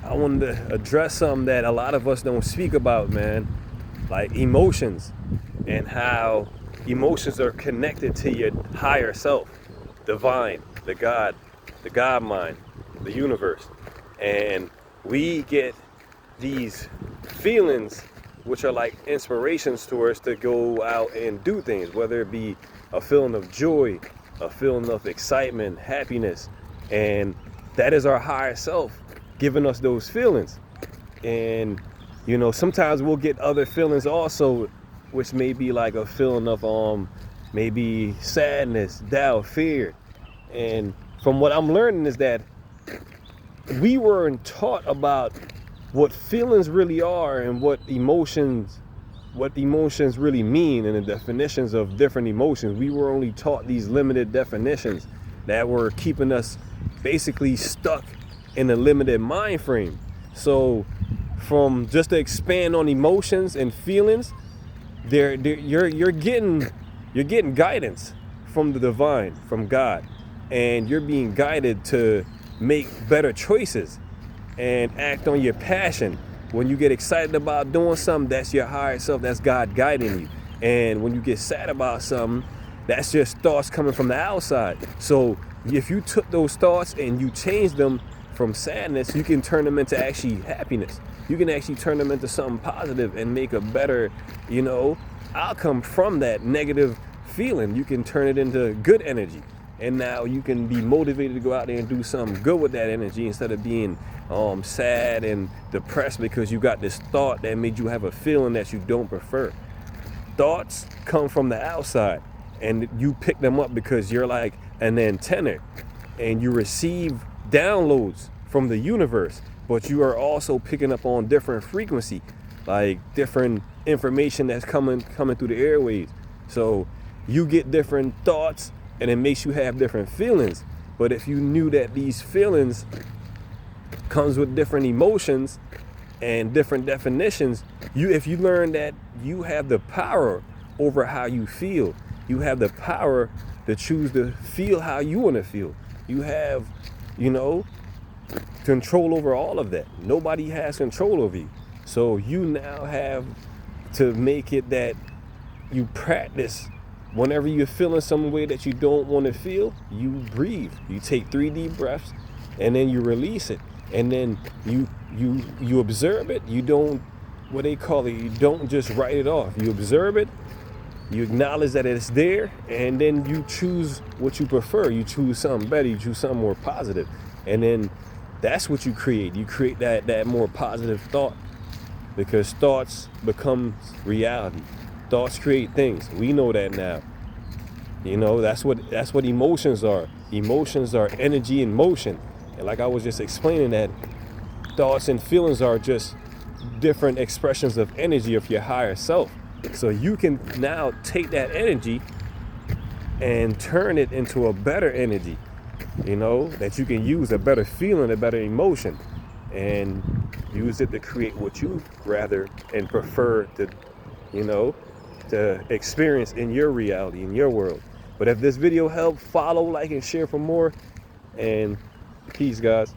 I wanted to address something that a lot of us don't speak about, man, like emotions, and how emotions are connected to your higher self, divine, the God mind, the universe. And we get these feelings which are like inspirations to us to go out and do things, whether it be a feeling of joy, a feeling of excitement, happiness. And that is our higher self giving us those feelings. And sometimes we'll get other feelings also, which may be like a feeling of maybe sadness, doubt, fear. And from what I'm learning is that we weren't taught about what feelings really are and what emotions really mean, and the definitions of different emotions. We were only taught these limited definitions that were keeping us basically stuck in a limited mind frame. So from just to expand on emotions and feelings, you're getting guidance from the divine, from God, and you're being guided to make better choices and act on your passion. When you get excited about doing something, that's your higher self, that's God guiding you. And when you get sad about something, that's just thoughts coming from the outside. So if you took those thoughts and you changed them from sadness, you can turn them into actually happiness. You can actually turn them into something positive and make a better, outcome from that negative feeling. You can turn it into good energy. And now you can be motivated to go out there and do something good with that energy, instead of being sad and depressed because you got this thought that made you have a feeling that you don't prefer. Thoughts come from the outside, and you pick them up because you're like an antenna, and you receive downloads from the universe, but you are also picking up on different frequency, like different information that's coming through the airwaves. So you get different thoughts, and it makes you have different feelings. But if you knew that these feelings comes with different emotions and different definitions, if you learn that you have the power over how you feel, you have the power to choose to feel how you want to feel. You have, control over all of that. Nobody has control over you. So you now have to make it that you practice. Whenever you're feeling some way that you don't want to feel, you breathe. You take 3 deep breaths, and then you release it. And then you observe it. You don't, what they call it, you don't just write it off. You observe it, you acknowledge that it's there, and then you choose what you prefer. You choose something better, you choose something more positive. And then that's what you create. You create that more positive thought, because thoughts become reality. Thoughts create things. We know that now. That's what emotions are. Emotions are energy in motion. And like I was just explaining, that thoughts and feelings are just different expressions of energy of your higher self. So you can now take that energy and turn it into a better energy, that you can use, a better feeling, a better emotion, and use it to create what you rather and prefer to experience in your reality, in your world. But if this video helped, follow, like, and share for more. And peace, guys.